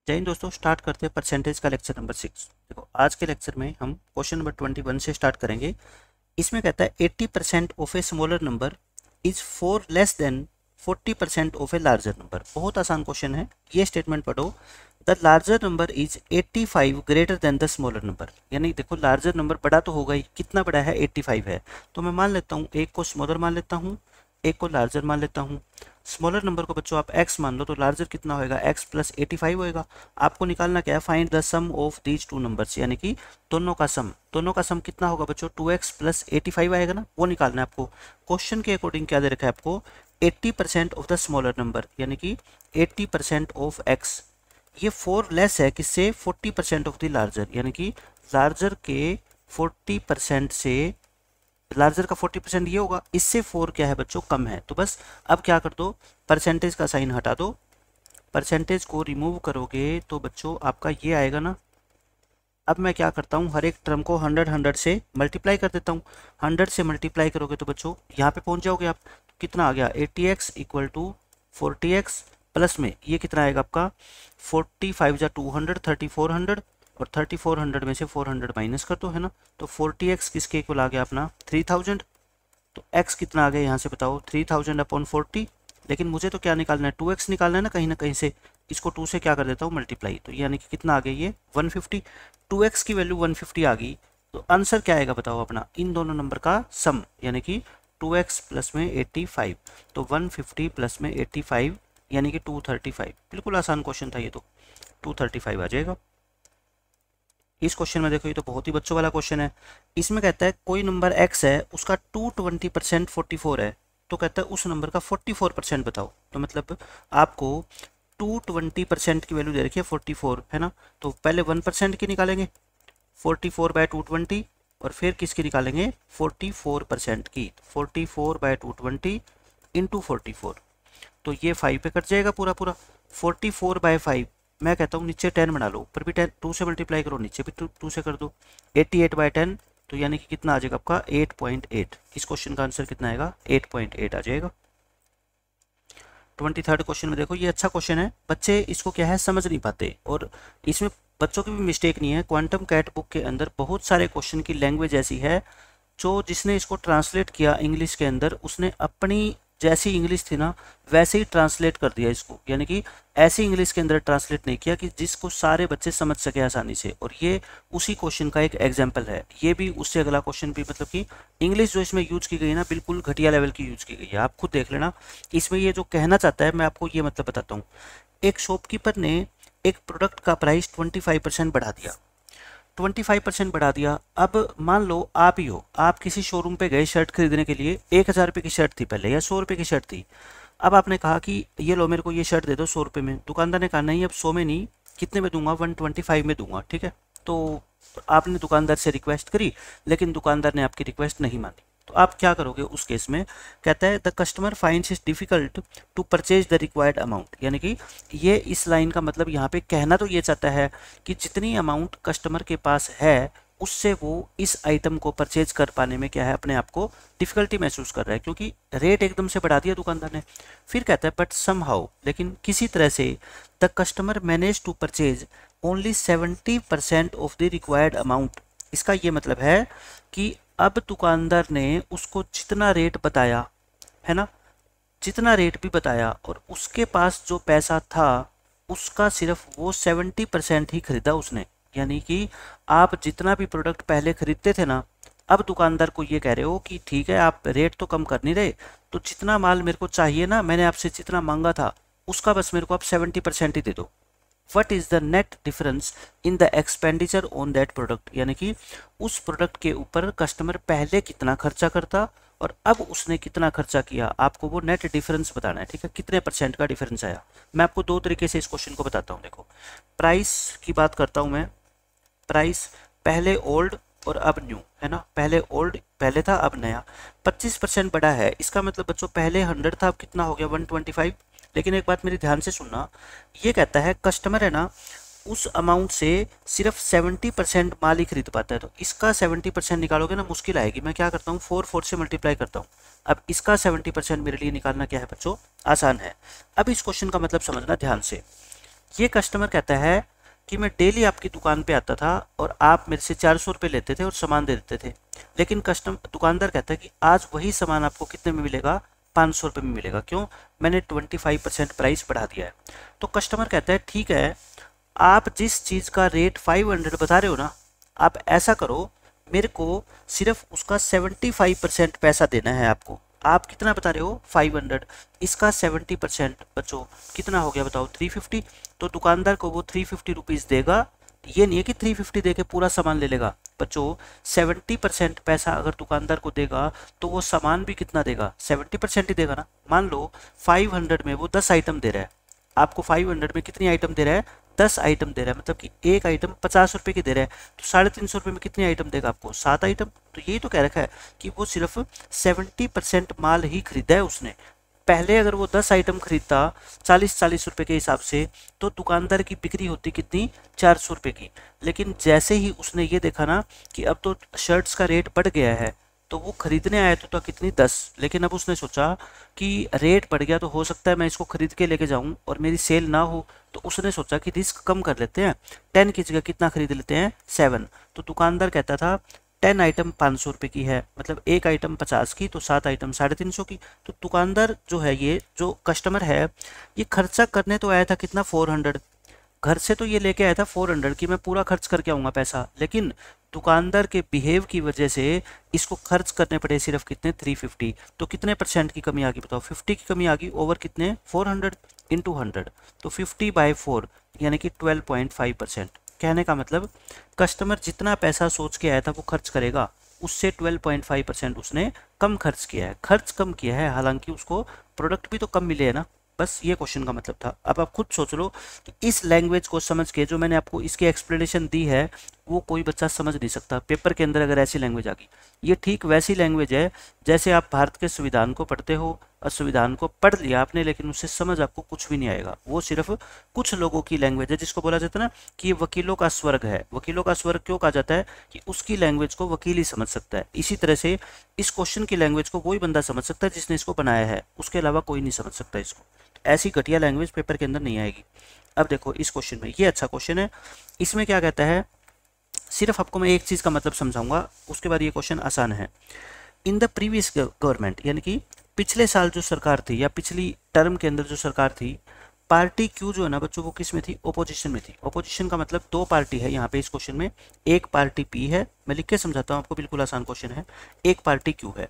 जय हिंद दोस्तों, स्टार्ट करते हैं परसेंटेज का लेक्चर नंबर 6। देखो, आज के लेक्चर में हम क्वेश्चन नंबर 21 से स्टार्ट करेंगे। इसमें कहता है 80% of a smaller number is 4 less than 40% of a larger number. बहुत आसान क्वेश्चन है, ये स्टेटमेंट पढ़ो। The larger number is 85 greater than the smaller number. यानी देखो, लार्जर नंबर बड़ा तो होगा ही, कितना बड़ा है? 85 है। तो मैं मान लेता हूँ, एक को स्मॉलर मान लेता हूँ, एक को लार्जर मान लेता हूँ। स्मॉलर नंबर को बच्चों आप x मान लो, तो लार्जर कितना होएगा? x प्लस 85 होएगा। आपको निकालना क्या है? Find the sum of these two numbers, यानी कि दोनों का सम। दोनों का सम कितना होगा बच्चों? 2x प्लस 85 आएगा ना, वो निकालना है आपको। क्वेश्चन के अकॉर्डिंग क्या दे रखा है आपको? 80% ऑफ द स्मॉलर नंबर, यानी कि 80% ऑफ x। ये 4 लेस है किससे? 40% ऑफ द लार्जर, यानी कि लार्जर के 40% से, लार्जर का 40% ये होगा, इससे 4 क्या है बच्चों? कम है। तो बस अब क्या कर दो, परसेंटेज का साइन हटा दो। परसेंटेज को रिमूव करोगे तो बच्चों आपका ये आएगा ना। अब मैं क्या करता हूँ, हर एक टर्म को 100 से मल्टीप्लाई कर देता हूँ। 100 से मल्टीप्लाई करोगे तो बच्चों यहाँ पे पहुँच जाओगे आप। तो कितना आ गया? 80x equal to 40x plus में ये कितना आएगा आपका? 45 जा 200, 3400, और 3400 में से 400 माइनस कर दो, है ना। तो 40x किसके इक्वल आ गया अपना? 3000। तो x कितना आ गया यहाँ से बताओ? 3000 अपॉन 40। लेकिन मुझे तो क्या निकालना है? 2x निकालना है ना कहीं से। इसको 2 से क्या कर देता हूँ? मल्टीप्लाई। तो यानी कि कितना आ गया ये? 150। 2x की वैल्यू 150 आ गई। तो आंसर क्या आएगा बताओ अपना? इन दोनों नंबर का सम, यानी कि 2x प्लस में 85। तो 150 प्लस में 85 यानी कि 235। बिल्कुल आसान क्वेश्चन था ये, तो 235 आ जाएगा। इस क्वेश्चन में देखो, ये तो बहुत ही बच्चों वाला क्वेश्चन है। इसमें कहता है कोई नंबर x है, उसका 220% 44 है। तो कहता है उस नंबर का 44% बताओ। तो मतलब आपको 220% की वैल्यू दे रखी है 44, है ना। तो पहले 1% की निकालेंगे, 44/220, और फिर किसकी निकालेंगे? 44% की। 44/220 इंटू 44, तो ये 5 पे कट जाएगा पूरा पूरा। 44/5, मैं कहता हूँ नीचे 10 बना लो, ऊपर भी 10, 2 से मल्टीप्लाई करो, नीचे भी 2 से कर दो। 88/10, तो यानी कि कितना आ जाएगा आपका? 8.8। इस क्वेश्चन का आंसर कितना आएगा? 8.8 आ जाएगा। 23rd क्वेश्चन में देखो, ये अच्छा क्वेश्चन है, बच्चे इसको क्या है समझ नहीं पाते, और इसमें बच्चों की भी मिस्टेक नहीं है। क्वांटम कैट बुक के अंदर बहुत सारे क्वेश्चन की लैंग्वेज ऐसी है, जो जिसने इसको ट्रांसलेट किया इंग्लिश के अंदर, उसने अपनी जैसी इंग्लिश थी ना वैसे ही ट्रांसलेट कर दिया इसको। यानी कि ऐसी इंग्लिश के अंदर ट्रांसलेट नहीं किया कि जिसको सारे बच्चे समझ सके आसानी से। और ये उसी क्वेश्चन का एक एग्जाम्पल है। ये भी उससे अगला क्वेश्चन भी, मतलब कि इंग्लिश जो इसमें यूज की गई ना, बिल्कुल घटिया लेवल की यूज की गई है। आप खुद देख लेना। इसमें ये जो कहना चाहता है, मैं आपको ये मतलब बताता हूँ। एक शॉपकीपर ने एक प्रोडक्ट का प्राइस 25% बढ़ा दिया। 25% बढ़ा दिया। अब मान लो आप ही हो, आप किसी शोरूम पे गए शर्ट खरीदने के लिए। 1000 रुपये की शर्ट थी पहले, या 100 रुपये की शर्ट थी। अब आपने कहा कि ये लो मेरे को ये शर्ट दे दो 100 रुपये में। दुकानदार ने कहा नहीं, अब 100 में नहीं, कितने में दूंगा? 125 में दूंगा, ठीक है। तो आपने दुकानदार से रिक्वेस्ट करी, लेकिन दुकानदार ने आपकी रिक्वेस्ट नहीं मानी। तो आप क्या करोगे उस केस में? कहता है the customer finds it difficult to purchase the required amount. यानी कि ये इस लाइन का मतलब यहाँ पे कहना तो ये चाहता है कि जितनी अमाउंट कस्टमर के पास है, उससे वो इस आइटम को परचेज कर पाने में क्या है, अपने आप को डिफिकल्टी महसूस कर रहा है, क्योंकि रेट एकदम से बढ़ा दिया दुकानदार ने। फिर कहता है बट समहाउ, लेकिन किसी तरह से, the customer manage to purchase only 70% of the required amount. इसका ये मतलब है कि अब दुकानदार ने उसको जितना रेट बताया, है ना, जितना रेट भी बताया, और उसके पास जो पैसा था उसका सिर्फ वो 70% ही खरीदा उसने। यानी कि आप जितना भी प्रोडक्ट पहले खरीदते थे ना, अब दुकानदार को ये कह रहे हो कि ठीक है आप रेट तो कम कर नहीं रहे, तो जितना माल मेरे को चाहिए ना, मैंने आपसे जितना मांगा था उसका बस मेरे को आप 70% ही दे दो। What is the net difference in the expenditure on that product. यानी कि उस प्रोडक्ट के ऊपर कस्टमर पहले कितना खर्चा करता और अब उसने कितना खर्चा किया, आपको वो नेट डिफरेंस बताना है, ठीक है। कितने % का डिफरेंस आया? मैं आपको दो तरीके से इस क्वेश्चन को बताता हूँ। देखो, प्राइस की बात करता हूँ मैं। प्राइस पहले ओल्ड और अब न्यू, है ना। पहले ओल्ड पहले था, अब नया। 25% बढ़ा है, इसका मतलब बच्चों पहले 100 था, अब कितना हो गया? 125। लेकिन एक बात मेरी ध्यान से सुनना, ये कहता है कस्टमर है ना, उस अमाउंट से सिर्फ 70% माल ही खरीद पाता है। तो इसका 70% निकालोगे ना, मुश्किल आएगी। मैं क्या करता हूँ, 4 से मल्टीप्लाई करता हूँ। अब इसका 70% मेरे लिए निकालना क्या है बच्चों? आसान है। अब इस क्वेश्चन का मतलब समझना ध्यान से। ये कस्टमर कहता है कि मैं डेली आपकी दुकान पे आता था और आप मेरे से 400 रुपये लेते थे और सामान दे देते थे, लेकिन दुकानदार कहता है कि आज वही सामान आपको कितने में मिलेगा, 500 रुपये में मिलेगा। क्यों? मैंने 25% प्राइस बढ़ा दिया है। तो कस्टमर कहता है ठीक है, आप जिस चीज़ का रेट 500 बता रहे हो ना, आप ऐसा करो, मेरे को सिर्फ उसका 75% पैसा देना है आपको। आप कितना बता रहे हो? 500, इसका 70% बच्चों कितना हो गया बताओ? 350। तो दुकानदार को वो 350 रुपीज़ देगा। ये नहीं है कि 350 दे के पूरा सामान ले लेगा बच्चों। 70% पैसा अगर दुकानदार को देगा तो वो सामान भी कितना देगा? 70% ही देगा ना। मान लो 500 में वो 10 आइटम दे रहा है, आपको 500 में कितनी आइटम दे रहा है? 10 आइटम दे रहा है, मतलब कि एक आइटम 50 रुपये की दे रहा है, तो 350 रुपये में कितनी आइटम देगा आपको? 7 आइटम। तो यही तो कह रखा है कि वो सिर्फ 70% माल ही खरीदा है उसने। पहले अगर वो 10 आइटम खरीदता 40-40 रुपये के हिसाब से, तो दुकानदार की बिक्री होती कितनी? 400 रुपये की। लेकिन जैसे ही उसने ये देखा ना कि अब तो शर्ट्स का रेट बढ़ गया है, तो वो खरीदने आया तो कितनी? 10। लेकिन अब उसने सोचा कि रेट बढ़ गया तो हो सकता है मैं इसको खरीद के लेके जाऊं और मेरी सेल ना हो, तो उसने सोचा कि रिस्क कम कर लेते हैं, 10 की जगह कितना खरीद लेते हैं? 7। तो दुकानदार कहता था 10 आइटम 500 रुपये की है, मतलब एक आइटम 50 की, तो 7 आइटम 350 की। तो दुकानदार जो है, ये जो कस्टमर है, ये खर्चा करने तो आया था कितना? 400। घर से तो ये लेके आया था 400 की मैं पूरा खर्च करके आऊँगा पैसा, लेकिन दुकानदार के बिहेव की वजह से इसको खर्च करने पड़े सिर्फ कितने? 350। तो कितने परसेंट की कमी आ गई बताओ? 50 की कमी आ गई ओवर कितने? 400 इंटू 100, तो 50/4 यानी कि 12.5%। कहने का मतलब कस्टमर जितना पैसा सोच के आया था वो खर्च करेगा, उससे 12.5% उसने कम खर्च किया है। खर्च कम किया है, हालांकि उसको प्रोडक्ट भी तो कम मिले है ना। बस ये क्वेश्चन का मतलब था। अब आप खुद सोच लो कि इस लैंग्वेज को समझ के जो मैंने आपको इसकी एक्सप्लेनेशन दी है, वो कोई बच्चा समझ नहीं सकता पेपर के अंदर अगर ऐसी लैंग्वेज आ गई। ये ठीक वैसी लैंग्वेज है जैसे आप भारत के संविधान को पढ़ते हो, और संविधान को पढ़ लिया आपने, लेकिन उससे समझ आपको कुछ भी नहीं आएगा। वो सिर्फ कुछ लोगों की लैंग्वेज है, जिसको बोला जाता है ना कि ये वकीलों का स्वर्ग है। वकीलों का स्वर्ग क्यों कहा जाता है? कि उसकी लैंग्वेज को वकील ही समझ सकता है। इसी तरह से इस क्वेश्चन की लैंग्वेज को वही बंदा समझ सकता है जिसने इसको बनाया है, उसके अलावा कोई नहीं समझ सकता इसको। ऐसी घटिया लैंग्वेज पेपर के अंदर नहीं आएगी। अब देखो इस क्वेश्चन में, ये अच्छा क्वेश्चन है। इसमें क्या कहता है, सिर्फ आपको मैं एक चीज़ का मतलब समझाऊंगा, उसके बाद ये क्वेश्चन आसान है। इन द प्रीवियस गवर्नमेंट, यानी कि पिछले साल जो सरकार थी या पिछली टर्म के अंदर जो सरकार थी, पार्टी क्यू जो है ना बच्चों, वो किस में थी? ओपोजिशन में थी। ओपोजिशन का मतलब दो पार्टी है यहाँ पे इस क्वेश्चन में। एक पार्टी पी है, मैं लिख के समझाता हूँ आपको, बिल्कुल आसान क्वेश्चन है। एक पार्टी क्यू है।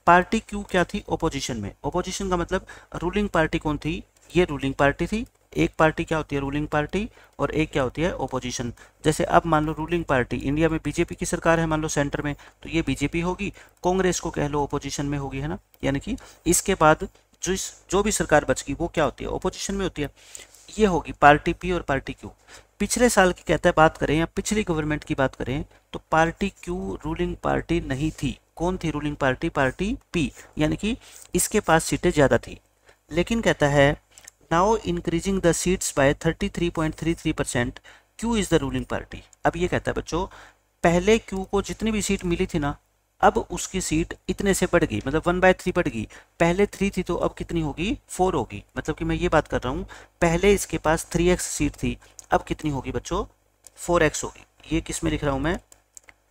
पार्टी क्यू क्या थी? ओपोजिशन में। ओपोजिशन का मतलब रूलिंग पार्टी कौन थी? ये रूलिंग पार्टी थी। एक पार्टी क्या होती है? Ruling party. और एक क्या होती है? ओपोजिशन। जैसे अब मान लो रूलिंग पार्टी इंडिया में बीजेपी की सरकार है, मान लो सेंटर में, तो ये बीजेपी होगी। कांग्रेस को कह लो ओपोजिशन में होगी, है ना। यानी कि इसके बाद जो भी सरकार बचगी वो क्या होती है? ओपोजिशन में होती है। ये होगी पार्टी पी और पार्टी क्यू। पिछले साल की कहता है बात करें या पिछली गवर्नमेंट की बात करें, तो पार्टी क्यू रूलिंग पार्टी नहीं थी। कौन थी रूलिंग पार्टी? पार्टी पी, यानी कि इसके पास सीटें ज़्यादा थी। लेकिन कहता है now increasing the seats by 33.33%, Q is the ruling party. अब ये कहता है बच्चों, पहले क्यू को जितनी भी सीट मिली थी ना, अब उसकी सीट इतने से बढ़ गई, मतलब 1/3 बढ़ गई। पहले 3 थी तो अब कितनी होगी? 4 होगी। मतलब कि मैं ये बात कर रहा हूँ, पहले इसके पास 3x सीट थी, अब कितनी होगी बच्चों? 4x होगी। ये किस में लिख रहा हूँ मैं?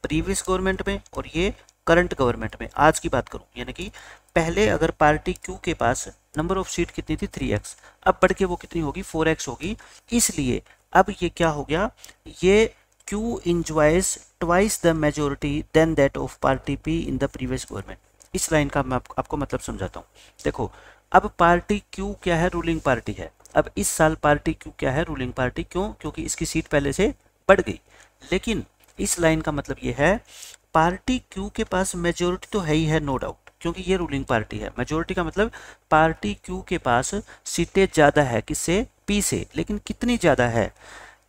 प्रीवियस गवर्नमेंट में, और ये करंट गवर्नमेंट में। आज की बात करूं, यानी कि पहले अगर पार्टी क्यू के पास नंबर ऑफ सीट कितनी थी? 3x, अब बढ़ के वो कितनी होगी? 4x होगी। इसलिए अब ये क्या हो गया? ये Q enjoys twice the majority than that of party P in the previous government. इस लाइन का मैं आपको मतलब समझाता हूँ। देखो, अब पार्टी क्यू क्या है? रूलिंग पार्टी है। अब इस साल पार्टी क्यू क्या है? Ruling party. क्यों? क्योंकि इसकी सीट पहले से बढ़ गई। लेकिन इस लाइन का मतलब ये है, पार्टी क्यू के पास मेजोरिटी तो है ही है, नो डाउट, क्योंकि ये रूलिंग पार्टी है। मेजोरिटी का मतलब पार्टी क्यू के पास सीटें ज़्यादा है, किससे? पी से। लेकिन कितनी ज़्यादा है?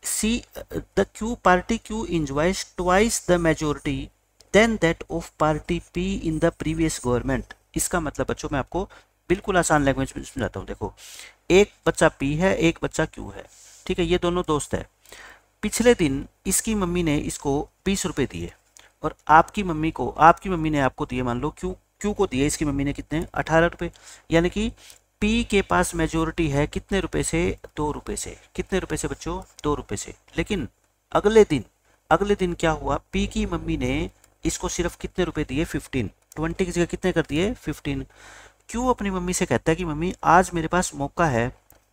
See the Q party Q enjoys twice the majority than that of party P in the previous government. इसका मतलब बच्चों मैं आपको बिल्कुल आसान लैंग्वेज में समझाता हूँ। देखो, एक बच्चा पी है, एक बच्चा क्यू है, ठीक है, ये दोनों दोस्त है। पिछले दिन इसकी मम्मी ने इसको 20 रुपये दिए, और आपकी मम्मी ने आपको दिए, मान लो क्यू को दिए इसकी मम्मी ने कितने? 18 रुपये। यानी कि पी के पास मेजोरिटी है कितने रुपए से, 2 रुपए से। कितने रुपए से बच्चों, 2 रुपए से। लेकिन अगले दिन क्या हुआ, पी की मम्मी ने इसको सिर्फ कितने रुपए दिए, 15। 20 की जगह कितने कर दिए, 15। क्यों अपनी मम्मी से कहता है कि मम्मी आज मेरे पास मौका है,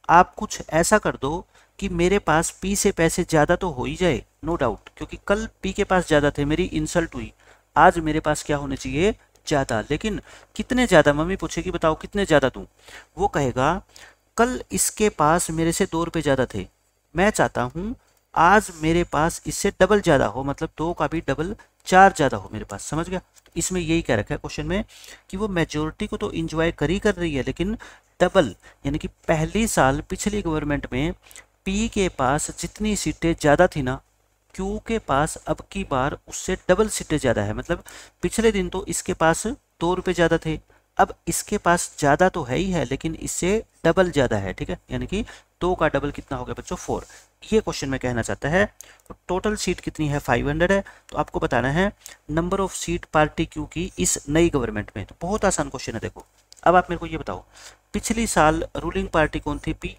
आप कुछ ऐसा कर दो कि मेरे पास पी से पैसे ज़्यादा तो हो ही जाए। नो डाउट, क्योंकि कल पी के पास ज़्यादा थे, मेरी इंसल्ट हुई। आज मेरे पास क्या होने चाहिए, ज़्यादा। लेकिन कितने ज़्यादा, मम्मी पूछेगी बताओ कितने ज़्यादा दूँ। वो कहेगा कल इसके पास मेरे से 2 रुपये ज़्यादा थे, मैं चाहता हूँ आज मेरे पास इससे डबल ज़्यादा हो, मतलब 2 का भी डबल, 4 ज़्यादा हो मेरे पास। समझ गया। तो इसमें यही कह रखा है क्वेश्चन में कि वो मेजोरिटी को तो इंजॉय कर रही है, लेकिन डबल, यानी कि पहली साल पिछली गवर्नमेंट में पी के पास जितनी सीटें ज़्यादा थी ना, क्यू के पास अब की बार उससे डबल सीटें ज़्यादा है। मतलब पिछले दिन तो इसके पास 2 रुपये ज़्यादा थे, अब इसके पास ज़्यादा तो है ही है, लेकिन इससे डबल ज़्यादा है। ठीक है, यानी कि 2 का डबल कितना हो गया बच्चों, 4। ये क्वेश्चन में कहना चाहता है। तो टोटल सीट कितनी है, 500 है। तो आपको बताना है number of seat party Q की इस नई गवर्नमेंट में। तो बहुत आसान क्वेश्चन है। देखो अब आप मेरे को ये बताओ, पिछली साल रूलिंग पार्टी कौन थी, पी।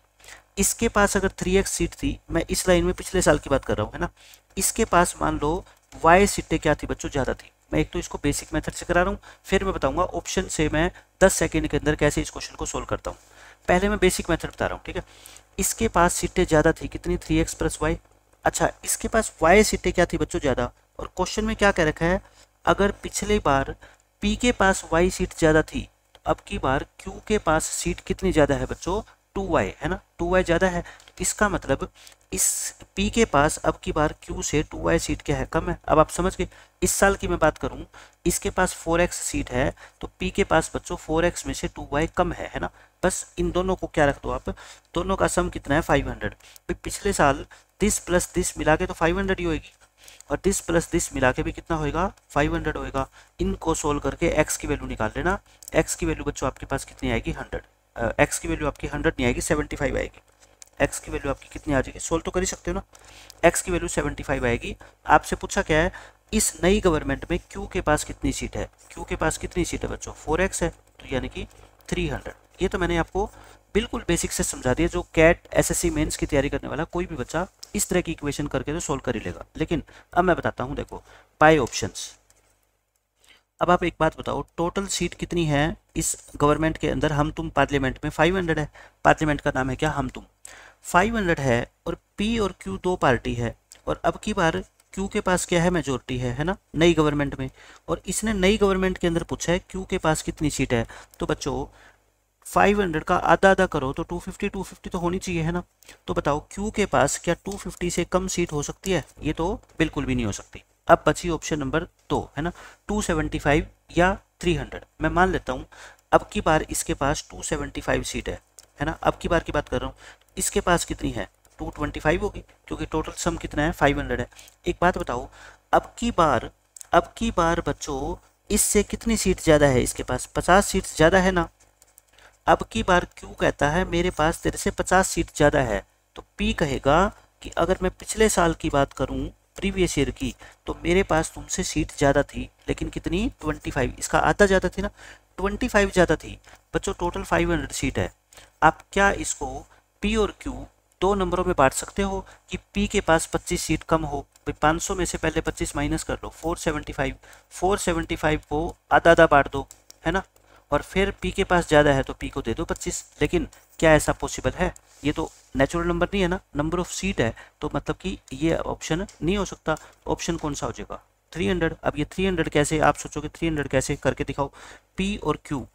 इसके पास अगर 3x सीट थी, मैं इस लाइन में पिछले साल की बात कर रहा हूँ, है ना। इसके पास मान लो y सीटें क्या थी बच्चों, ज़्यादा थी। मैं एक तो इसको बेसिक मेथड से करा रहा हूँ, फिर मैं बताऊंगा ऑप्शन से मैं 10 सेकंड के अंदर कैसे इस क्वेश्चन को सोल्व करता हूँ। पहले मैं बेसिक मेथड बता रहा हूँ, ठीक है। इसके पास सीटें ज़्यादा थी, कितनी, 3x + y। अच्छा, इसके पास y सीटें क्या थी बच्चों, ज़्यादा। और क्वेश्चन में क्या कह रखा है, अगर पिछले बार p के पास y सीट ज़्यादा थी, तो अब की बार q के पास सीट कितनी ज़्यादा है बच्चों, 2y, है ना। 2y ज़्यादा है, तो इसका मतलब इस p के पास अब की बार q से 2y सीट क्या है, कम है। अब आप समझ गए। इस साल की मैं बात करूं, इसके पास 4x सीट है, तो p के पास बच्चों 4x में से 2y कम है ना। बस इन दोनों को क्या रख दो आप, दोनों का सम कितना है, 500। पिछले साल दिस प्लस दिस मिला के तो 500 ही होगी, और दिस प्लस दिस मिला के भी कितना होएगा, 500 होएगा। इनको सोल्व करके x की वैल्यू निकाल लेना। x की वैल्यू बच्चों आपके पास कितनी आएगी, 100। x की वैल्यू आपकी 100 नहीं आएगी, 75 आएगी। x की वैल्यू आपकी कितनी आ जाएगी, सोल्व तो कर ही सकते हो ना। x की वैल्यू 75 आएगी। आपसे पूछा क्या है, इस नई गवर्नमेंट में q के पास कितनी सीट है, q के पास कितनी सीट है बच्चों, 4x है, तो यानी कि 300। ये तो मैंने आपको बिल्कुल बेसिक से समझा दिया। जो कैट एसएससी मेंस की तैयारी करने वाला कोई भी बच्चा इस तरह की इक्वेशन करके तो सोल्व कर ही लेगा। लेकिन अब मैं बताता हूँ, देखो बाय ऑप्शंस। अब आप एक बात बताओ, टोटल सीट कितनी है इस गवर्नमेंट के अंदर, हम तुम पार्लियामेंट में, 500 है। पार्लियामेंट का नाम है क्या, हम तुम। 500 है और पी और क्यू दो पार्टी है, और अब की बार क्यू के पास क्या है, मेजोरिटी है ना, नई गवर्नमेंट में। और इसने नई गवर्नमेंट के अंदर पूछा है क्यू के पास कितनी सीट है। तो बच्चों 500 का आधा आधा करो तो 250 तो होनी चाहिए, है ना। तो बताओ क्यू के पास क्या 250 से कम सीट हो सकती है, ये तो बिल्कुल भी नहीं हो सकती। अब बची ऑप्शन नंबर 2, है ना, 275 या 300। मैं मान लेता हूँ अब की बार इसके पास 275 सीट है ना। अब की बार की बात कर रहा हूँ, इसके पास कितनी है, 225 होगी, क्योंकि टोटल सम कितना है, 500 है। एक बात बताओ, अब की बार बच्चों इससे कितनी सीट ज़्यादा है, इसके पास 50 सीट ज़्यादा है ना। अब की बार क्यू कहता है मेरे पास तेरे से 50 सीट ज़्यादा है, तो पी कहेगा कि अगर मैं पिछले साल की बात करूं, प्रीवियस ईयर की, तो मेरे पास तुमसे सीट ज़्यादा थी, लेकिन कितनी, 25। इसका आधा ज़्यादा थी ना, 25 ज़्यादा थी बच्चों। टोटल 500 सीट है। आप क्या इसको पी और क्यू दो नंबरों में बांट सकते हो कि पी के पास 25 सीट कम हो। भाई 500 में से पहले 25 माइनस कर लो, 475 को आधा आधा बांट दो, है ना। और फिर पी के पास ज़्यादा है तो पी को दे दो 25। लेकिन क्या ऐसा पॉसिबल है, ये तो नेचुरल नंबर नहीं है ना, नंबर ऑफ सीट है, तो मतलब कि ये ऑप्शन नहीं हो सकता। ऑप्शन कौन सा हो जाएगा, 300। अब ये 300 कैसे, आप सोचोगे 300 कैसे, करके दिखाओ। पी और क्यू,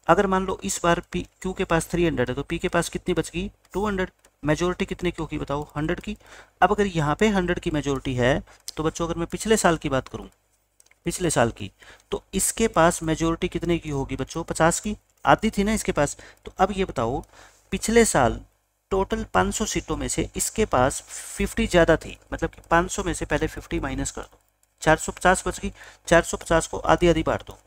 अगर मान लो इस बार पी क्यू के पास 300 है, तो पी के पास कितनी बच गई, 200। मेजोरिटी कितने की होगी बताओ, 100 की। अब अगर यहाँ पे 100 की मेजोरिटी है, तो बच्चों अगर मैं पिछले साल की बात करूँ, पिछले साल की, तो इसके पास मेजोरिटी कितने की होगी बच्चों, 50 की, आधी थी ना इसके पास। तो अब ये बताओ, पिछले साल टोटल 500 सीटों में से इसके पास 50 ज़्यादा थी, मतलब कि 500 में से पहले 50 माइनस कर दो, 450 बच गई। 450 को आधी आधी बांट दो,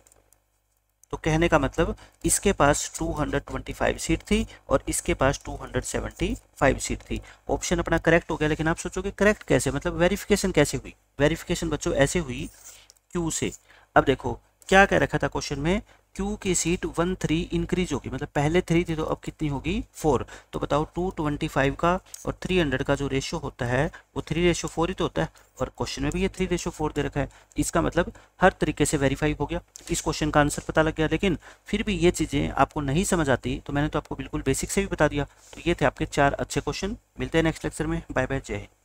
तो कहने का मतलब इसके पास 225 सीट थी और इसके पास 275 सीट थी। ऑप्शन अपना करेक्ट हो गया। लेकिन आप सोचोगे करेक्ट कैसे, मतलब वेरिफिकेशन कैसे हुई। वेरिफिकेशन बच्चों ऐसे हुई क्यू से। अब देखो क्या कह रखा था क्वेश्चन में, Q की सीट 1-3 इंक्रीज होगी, मतलब पहले 3 थी तो अब कितनी होगी 4। तो बताओ 225 का और 300 का जो रेशियो होता है वो 3:4 ही तो होता है, और क्वेश्चन में भी ये 3:4 दे रखा है। इसका मतलब हर तरीके से वेरीफाई हो गया, इस क्वेश्चन का आंसर पता लग गया। लेकिन फिर भी ये चीज़ें आपको नहीं समझ आती तो मैंने तो आपको बिल्कुल बेसिक से भी बता दिया। तो ये थे आपके 4 अच्छे क्वेश्चन। मिलते हैं नेक्स्ट लेक्चर में। बाय बाय, जय हिंद।